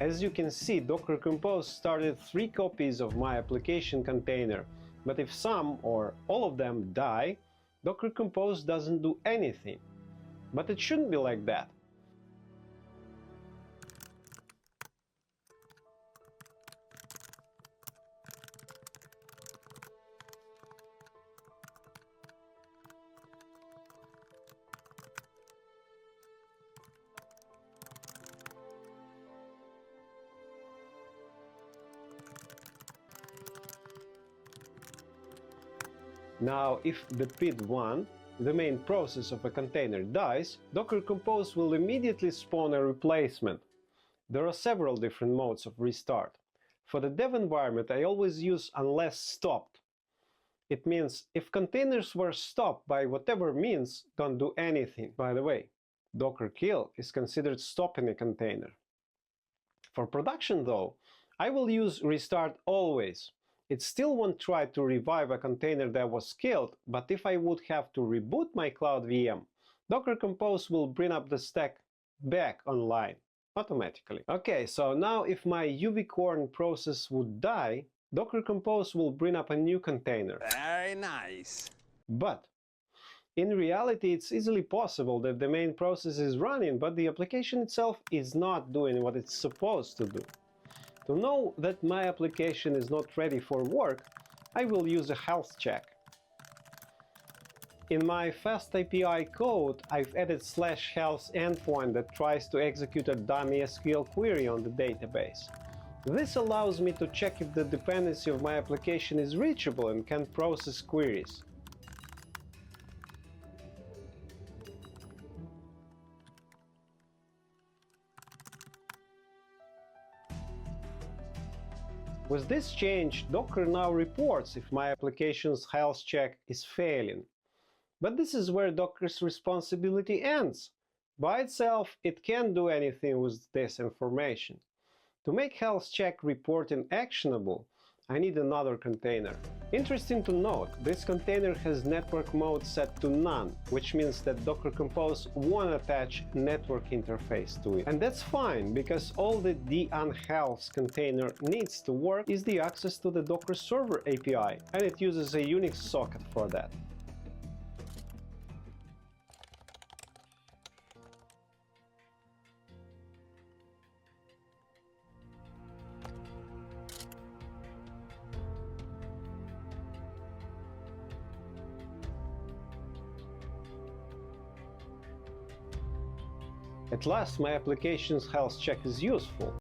As you can see, Docker Compose started 3 copies of my application container, but if some or all of them die, Docker Compose doesn't do anything. But it shouldn't be like that. Now, if the PID1, the main process of a container, dies, Docker Compose will immediately spawn a replacement. There are several different modes of restart. For the dev environment, I always use unless stopped. It means if containers were stopped by whatever means, don't do anything. By the way, Docker kill is considered stopping a container. For production though, I will use restart always. It still won't try to revive a container that was killed, but if I would have to reboot my Cloud VM, Docker Compose will bring up the stack back online automatically. Okay, so now if my UVcorn process would die, Docker Compose will bring up a new container. Very nice. But in reality, it's easily possible that the main process is running, but the application itself is not doing what it's supposed to do. To know that my application is not ready for work, I will use a health check. In my FastAPI code, I've added /health endpoint that tries to execute a dummy SQL query on the database. This allows me to check if the dependency of my application is reachable and can process queries. With this change, Docker now reports if my application's health check is failing. But this is where Docker's responsibility ends. By itself, it can't do anything with this information. To make health check reporting actionable, I need another container. Interesting to note, this container has network mode set to none, which means that Docker Compose won't attach network interface to it. And that's fine, because all that the unhealth container needs to work is the access to the Docker Server API, and it uses a Unix socket for that. At last, my application's health check is useful.